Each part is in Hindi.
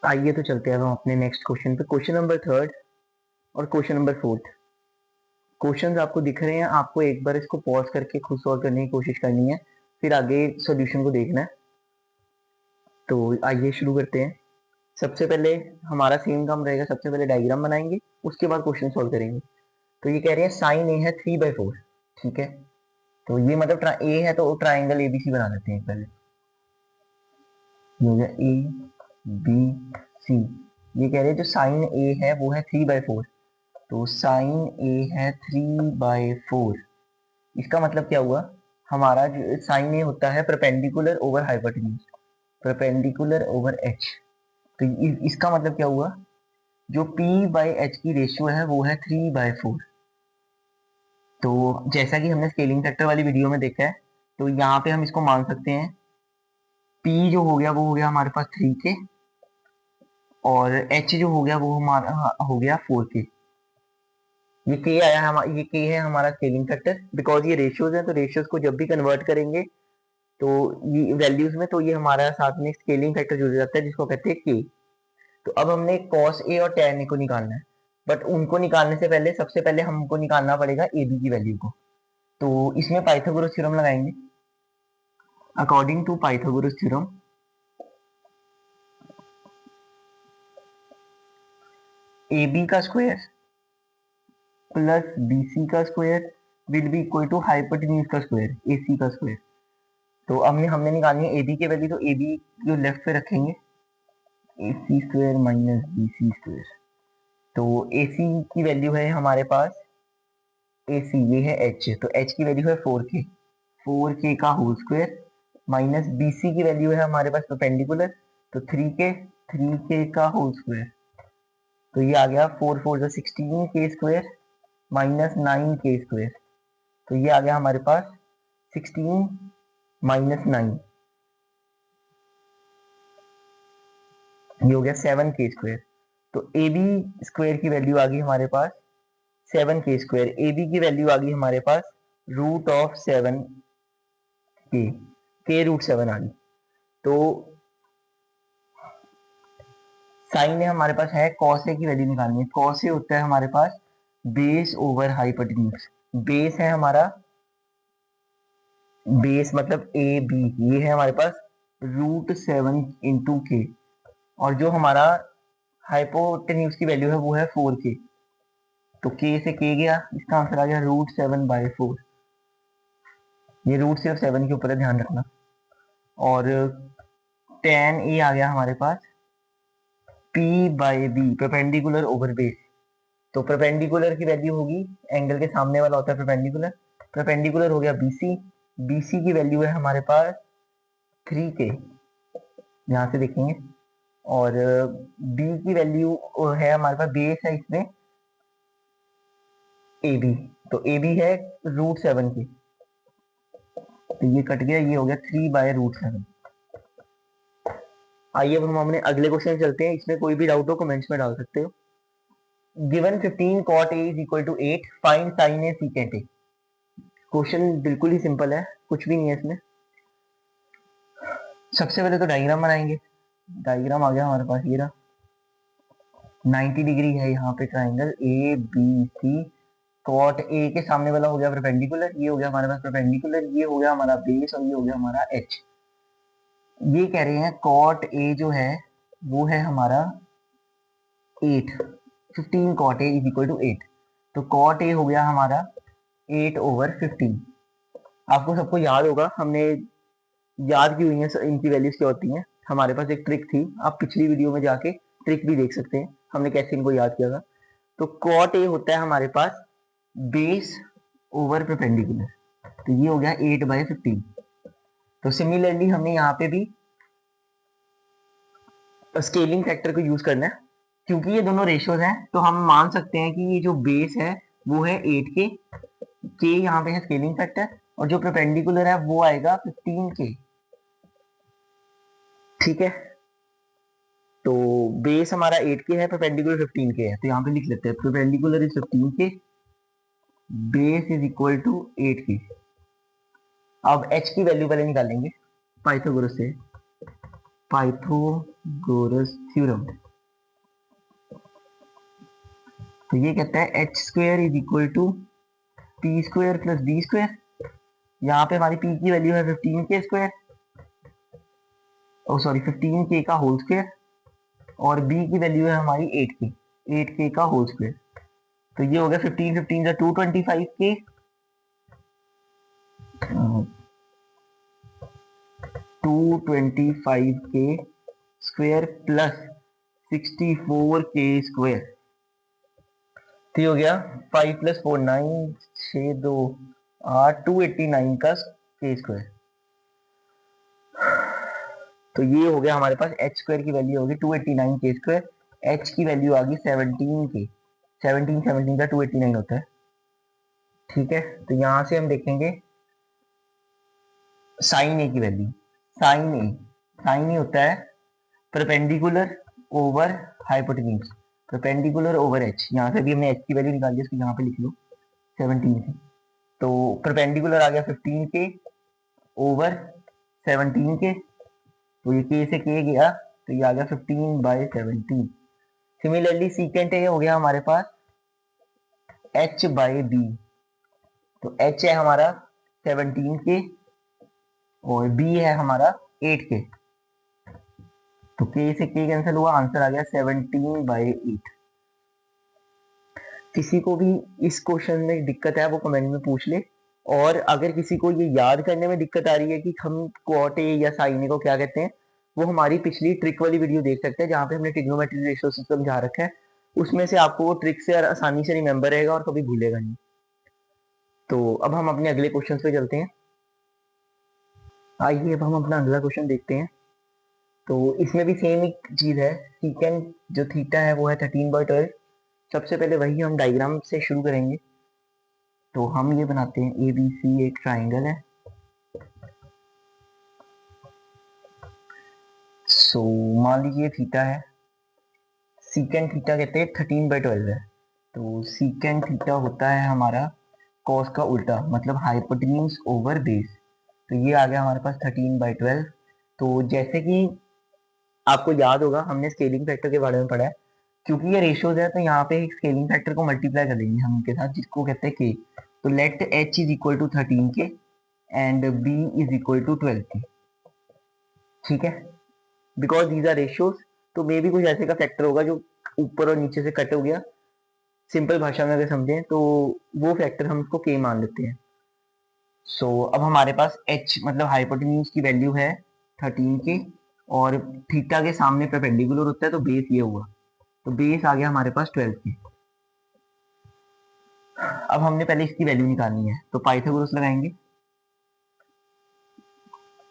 आइए तो चलते हैं हम अपने नेक्स्ट क्वेश्चन पे, क्वेश्चन नंबर थर्ड और क्वेश्चन नंबर फोर्थ। क्वेश्चंस आपको दिख रहे हैं, आपको एक बार इसको पॉज करके खुद सॉल्व करने की कोशिश करनी है, फिर आगे सॉल्यूशन को देखना है। तो आइए शुरू करते हैं। सबसे पहले हमारा सेम काम रहेगा, सबसे पहले डायग्राम बनाएंगे, उसके बाद क्वेश्चन सॉल्व करेंगे। तो ये कह रहे हैं साइन ए है 3/4, ठीक है। तो ये मतलब ए है तो ट्राइंगल एबीसी बना लेते हैं पहले। ये हो गया ए बी सी। ये कह रहे हैं जो साइन ए है वो है 3/4, तो साइन ए है 3/4। इसका मतलब क्या हुआ, हमारा जो साइन ए होता है perpendicular over hypotenuse, perpendicular over H. तो इसका मतलब क्या हुआ, जो P बाई एच की रेशियो है वो है 3/4। तो जैसा कि हमने स्केलिंग फैक्टर वाली वीडियो में देखा है, तो यहाँ पे हम इसको मान सकते हैं P जो हो गया वो हो गया हमारे पास 3K, और H जो हो गया वो हमारा हो गया 4K। ये K आया, हम ये K है हमारा स्केलिंग फैक्टर, बिकॉज ये रेशियोज है, तो रेशियोज को जब भी कन्वर्ट करेंगे तो ये वैल्यूज में, तो ये हमारा साथ में स्केलिंग फैक्टर जुड़ जाता है जिसको कहते हैं K। तो अब हमने कॉस ए और tan ए को निकालना है, बट उनको निकालने से पहले सबसे पहले हमको निकालना पड़ेगा ए बी की वैल्यू को। तो इसमें पाइथागोरस थ्योरम लगाएंगे। According to Pythagoras theorem, A B का स्क्वायर प्लस बी सी का square will be equal to hypotenuse का स्क्वायर, ए सी का स्क्वायर। तो हमने हमने निकालनी है ए बी की वैल्यू, तो ए बी जो लेफ्ट पे रखेंगे, A C square minus B C square. तो ए सी की वैल्यू है हमारे पास, ए सी ये है एच, तो एच की वैल्यू है 4K, 4K का whole square, minus B C की वैल्यू है हमारे पास परपेंडिकुलर, तो 3K, 3K का होल स्क्वायर। तो ये आ गया 4 4 16K square minus 9K square. तो ये आ गया हमारे पास 16 माइनस 9, ये हो गया 7K स्क्वायर। तो ए बी स्क्वायर की वैल्यू आ गई हमारे पास 7K स्क्वायर, ए बी की वैल्यू आ गई हमारे पास root of 7K, K root 7 आ गई। तो साइन में हमारे पास है, कॉस ए की वैल्यू निकालनी है। कॉस ए होता है हमारे पास बेस ओवर हाइपोटेन्यूज। बेस है हमारा, बेस मतलब ए बी, ये है हमारे पास √7 × K, और जो हमारा हाइपोटेन्यूज की वैल्यू है वो है 4K। तो K से K गया, इसका आंसर आ गया √7/4। ये रूट सिर्फ 7 के ऊपर है, ध्यान रखना। और tan ए आ गया हमारे पास P/B, परपेंडिकुलर ओवर बेस। तो परपेंडिकुलर की वैल्यू होगी, एंगल के सामने वाला होता है परपेंडिकुलर, परपेंडिकुलर हो गया BC, BC की वैल्यू है हमारे पास 3K, यहाँ से देखेंगे। और B की वैल्यू है हमारे पास, बेस है इसमें AB, तो AB है √7K, तो ये कट गया, ये हो गया 3/√7। आइए अब हम अपने अगले क्वेश्चन चलते हैं, इसमें कोई भी डाउट हो कमेंट्स में डाल सकते हो। Given 15 cot A is equal to 8, find sin A secant A। Question बिल्कुल ही सिंपल है, कुछ भी नहीं है इसमें। सबसे पहले तो डायग्राम बनाएंगे। डायग्राम आ गया हमारे पास, ये रहा 90 डिग्री है यहाँ पे triangle A B C. Cot A के सामने वाला हो गया परपेंडिकुलर, ये हो गया हमारे पास परपेंडिकुलर, ये हो गया हमारा बेस, और ये हो गया हमारा एच। ये कह रहे हैं कॉट ए जो है वो है हमारा 8, 15 cot A is equal to 8। तो cot A हो गया हमारा 8/15। आपको सबको याद होगा, हमने याद की हुई है इनकी वैल्यूज क्या होती हैं। हमारे पास एक ट्रिक थी, आप पिछली वीडियो में जाके ट्रिक भी देख सकते हैं, हमने कैसे इनको याद किया था। तो cot A होता है हमारे पास बेस ओवर परपेंडिकुलर, तो ये हो गया 8/15। तो सिमिलरली हमने यहाँ पे भी स्केलिंग फैक्टर को यूज करना है, क्योंकि ये दोनों रेशियोज हैं, तो हम मान सकते हैं कि ये जो बेस है वो है 8K, K यहाँ पे है स्केलिंग फैक्टर, और जो परपेंडिकुलर है वो आएगा 15K, ठीक है। तो बेस हमारा 8K है, परपेंडिकुलर 15K है, तो यहाँ पे लिख लेते हैं perpendicular is 15K, base is equal to 8K। अब h की वैल्यू पहले निकालेंगे पाइथागोरस से। पाइथो पाइथागोरस थ्योरम। तो ये कहता है H square is equal to P square plus B square. यहाँ पे हमारी पी की वैल्यू है 15k² ओ सॉरी 15k का होल स्क्वायर, और बी की वैल्यू है हमारी 8k का होल स्क्वायर। तो ये हो गया 15 15 का 225k 225k square plus 64k²। तो ये हो गया 5 + 4 9 6 2 8 289 का k²। तो ये हो गया हमारे पास h स्क्वायर की वैल्यू होगी 289k²। h की वैल्यू आ गई 17k। 17 का 289 होता है। ठीक है, तो यहां से हम देखेंगे साइन ए की वैल्यू। साइन ए होता है perpendicular over hypotenuse, perpendicular over H. यहाँ से भी हमने एच की वैल्यू निकाली है, इसको यहाँ पे लिख लो 17 की। तो परपेंडिकुलर आ गया 15k ओवर 17k, तो ये k से k गया तो ये आ गया 15/17। सिमिलरली सीकेंट ए हो गया हमारे पास h/b। तो h है हमारा 17k और b है हमारा 8k। तो k से k कैंसिल हुआ, आंसर आ गया 17/8। किसी को भी इस क्वेश्चन में दिक्कत है वो कमेंट में पूछ ले। और अगर किसी को ये याद करने में दिक्कत आ रही है कि हम क्वाट ए या साइन ए को क्या कहते हैं, वो हमारी पिछली ट्रिक वाली वीडियो देख सकते हैं जहाँ पे हमने ट्रिग्नोमेट्रिक रेशियो सिस्टम समझा रखा है। उसमें से आपको वो ट्रिक से आसानी से रिमेंबर रहेगा और कभी भूलेगा नहीं। तो अब हम अपने अगले क्वेश्चन पे चलते हैं। आइए अब हम अपना अगला क्वेश्चन देखते हैं। तो इसमें भी सेम एक चीज है, सीकेंट जो थीटा है वो है 13/12। सबसे पहले वही हम डायग्राम से शुरू करेंगे। तो हम ये बनाते हैं ABC एक ट्राइंगल है। सो मान लीजिए थीटा है, सीकेंट थीटा कहते हैं 13/12 है। तो सीकेंट थीटा होता है हमारा कॉस का उल्टा, मतलब हाइपोटेन्यूज ओवर बेस। तो ये आ गया हमारे पास 13/12। तो जैसे कि आपको याद होगा हमने स्केलिंग फैक्टर के बारे में पढ़ा है, क्योंकि ये रेशियोज है तो यहाँ पे एक स्केलिंग फैक्टर को मल्टीप्लाई कर देंगे हम इनके साथ, जिसको कहते हैं के। तो let h is equal to 13k and b is equal to 12k। ठीक है, बिकॉज दीज आर रेशियोज, तो मे भी कुछ ऐसे का फैक्टर होगा जो ऊपर और नीचे से कट हो गया। सिंपल भाषा में अगर समझें तो वो फैक्टर हम उसको k मान लेते हैं। सो अब हमारे पास h मतलब हाइपोटेन्यूज की वैल्यू है 13k और थीटा के सामने परपेंडिकुलर होता है तो बेस ये हुआ, तो बेस आ गया हमारे पास 12k। अब हमने पहले इसकी वैल्यू निकालनी है, तो पाइथागोरस लगाएंगे।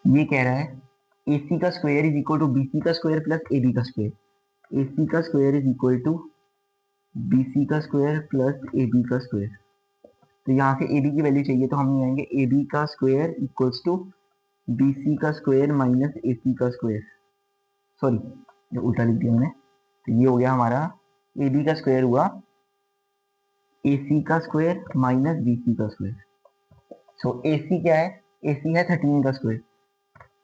ये कह रहा है AC का square is equal to BC का स्क्वायर प्लस AB का स्क्वायर। AC का square is equal to BC का स्क्वायर प्लस AB का स्क्वायर। तो यहाँ से AB की वैल्यू चाहिए तो हम नहीं आएंगे, AB का स्क्वायर इक्वल्स टू BC का स्क्वायर माइनस AC का स्क्वायर। सॉरी, जो उल्टा लिख दिया मैंने। तो ये हो गया हमारा AB का स्क्वायर हुआ AC का स्क्वायर माइनस BC का स्क्वायर। सो AC क्या है, AC है 13 का स्क्वायर,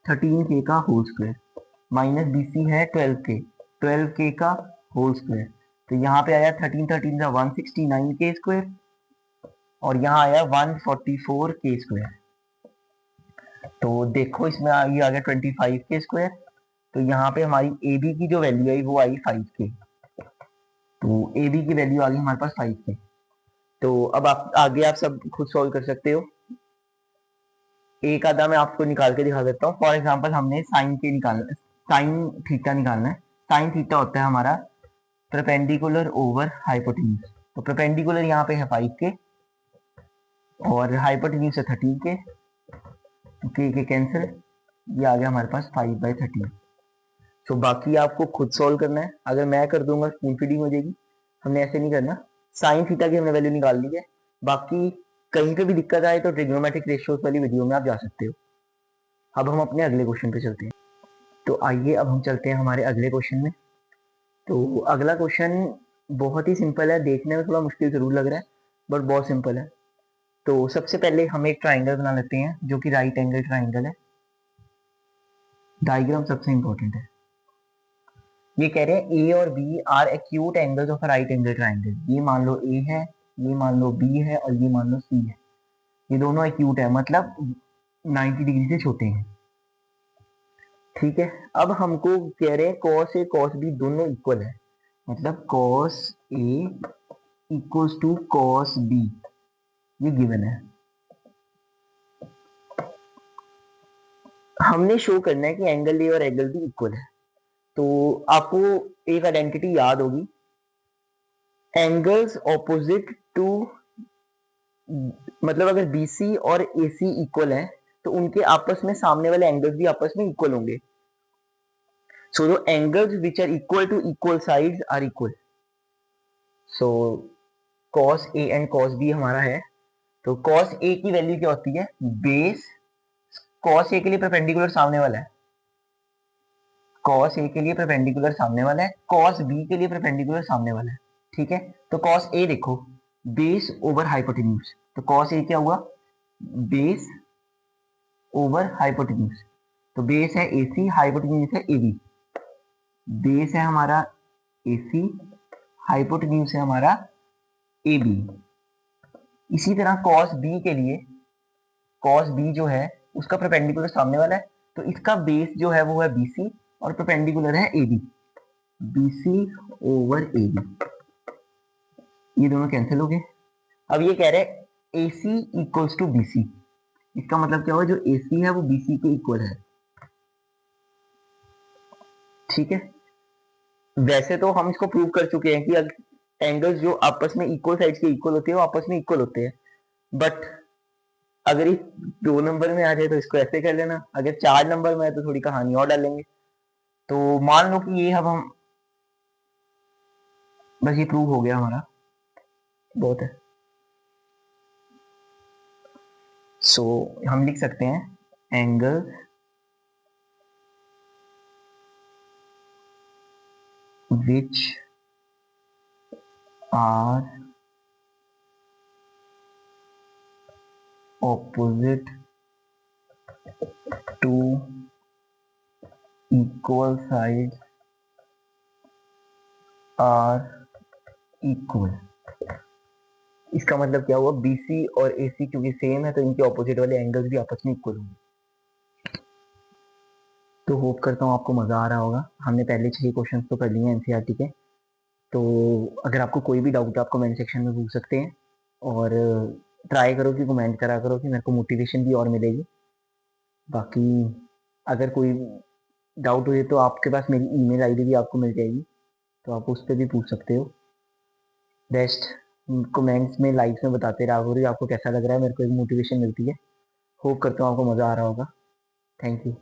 13k का होल स्क्वायर, माइनस BC है 12k का होल स्क्वायर। तो यहाँ पे आया 13 13 का 169k स्क्वायर और यहाँ आया 144k स्क्वायर। तो देखो इसमें ये आ गया 25k स्क्वायर। तो यहाँ पे हमारी AB की जो वैल्यू आई वो आई 5k। तो AB की वैल्यू आ गई हमारे पास 5k। तो अब आप आगे आप सब खुद सॉल्व कर सकते हो। एक आधा मैं आपको निकाल के दिखा देता हूँ। फॉर एग्जाम्पल हमने साइन के निकालना, साइन थीटा निकालना है। साइन थीटा होता है हमारा परपेंडिकुलर ओवर हाइपोटेन्यूज। तो परपेंडिकुलर यहाँ पे है 5k और हाइपोटेन्यूज है 13k, तो k कैंसिल, ये आ गया हमारे पास 5/13। तो बाकी आपको खुद सॉल्व करना है। अगर मैं कर दूंगा स्पून फीडिंग हो जाएगी, हमने ऐसे नहीं करना। साइन थीटा की हमने वैल्यू निकाल ली है। बाकी कहीं पे भी दिक्कत आए तो ट्रिग्नोमेट्रिक रेशियोज वाली वीडियो में आप जा सकते हो। अब हम अपने अगले क्वेश्चन पे चलते हैं। तो आइए अब हम चलते हैं हमारे अगले क्वेश्चन में। तो अगला क्वेश्चन बहुत ही सिंपल है, देखने में थोड़ा मुश्किल जरूर लग रहा है बट बहुत सिंपल है। तो सबसे पहले हम एक ट्राइंगल बना लेते हैं जो कि राइट एंगल ट्राइंगल है। डायग्राम सबसे इंपॉर्टेंट है। ये कह रहे हैं ए और B are acute angles of a right angle triangle. ये मान लो ए है, ये मान लो बी है और ये मान लो सी है। ये दोनों एक्यूट है, मतलब 90 डिग्री से छोटे हैं। ठीक है, अब हमको कह रहे हैं कॉस ए कॉस बी दोनों इक्वल है, मतलब cos A equals to cos B, ये गिवन है। हमने शो करना है कि एंगल ए और एंगल बी इक्वल है। तो आपको एक आइडेंटिटी याद होगी, एंगल्स ऑपोजिट टू, मतलब अगर बीसी और एसी इक्वल है तो उनके आपस में सामने वाले एंगल्स भी आपस में इक्वल होंगे। So the angles which are equal to equal sides are equal. So cos A and cos B हमारा है, तो cos ए की वैल्यू क्या होती है, बेस, cos ए के लिए परपेंडिकुलर सामने वाला है, cos ए के लिए परपेंडिकुलर सामने वाला है, cos बी के लिए परपेंडिकुलर सामने वाला है। ठीक है, तो cos ए देखो बेस ओवर हाइपोटेन्यूज, तो cos ए क्या हुआ, बेस ओवर हाइपोटेन्यूज। तो बेस है AC, हाइपोटेन्यूज है AB। बेस है हमारा AC, हाइपोटेन्यूज है हमारा AB। इसी तरह cos B के लिए, cos B जो है उसका परपेंडिकुलर सामने वाला है, तो इसका बेस जो है वो है BC और परपेंडिकुलर है AB। BC ओवर AB, ये दोनों कैंसिल हो गए। अब ये कह रहे हैं AC इक्वल्स टू BC, इसका मतलब क्या हुआ, जो AC है वो BC के इक्वल है। ठीक है, वैसे तो हम इसको प्रूव कर चुके हैं कि एंगल्स जो आपस में इक्वल साइड्स के इक्वल होते हैं वो आपस में इक्वल होते हैं, बट अगर इस 2 नंबर में आ जाए तो इसको ऐसे कर लेना, अगर 4 नंबर में है तो थोड़ी कहानी और डालेंगे। तो मान लो कि ये अब हम, बस ये प्रूव हो गया हमारा, बहुत है। सो हम लिख सकते हैं angle which are opposite to equal sides are equal। इसका मतलब क्या हुआ, BC और AC क्योंकि सेम है तो इनके ऑपोजिट वाले एंगल्स भी आपस में इक्वल होंगे। तो होप करता हूँ आपको मजा आ रहा होगा। हमने पहले 6 क्वेश्चंस तो कर लिए हैं एनसीईआरटी के। तो अगर आपको कोई भी डाउट है आप कमेंट सेक्शन में पूछ सकते हैं, और ट्राई करो कि कमेंट करा करो कि मेरे को मोटिवेशन भी और मिलेगी। बाकी अगर कोई डाउट हुए तो आपके पास मेरी ईमेल आईडी भी आपको मिल जाएगी, तो आप उस पर भी पूछ सकते हो। बेस्ट कमेंट्स में लाइक्स में बताते रहा करो आपको कैसा लग रहा है, मेरे को एक मोटिवेशन मिलती है। होप करता हूँ आपको मज़ा आ रहा होगा। Thank you.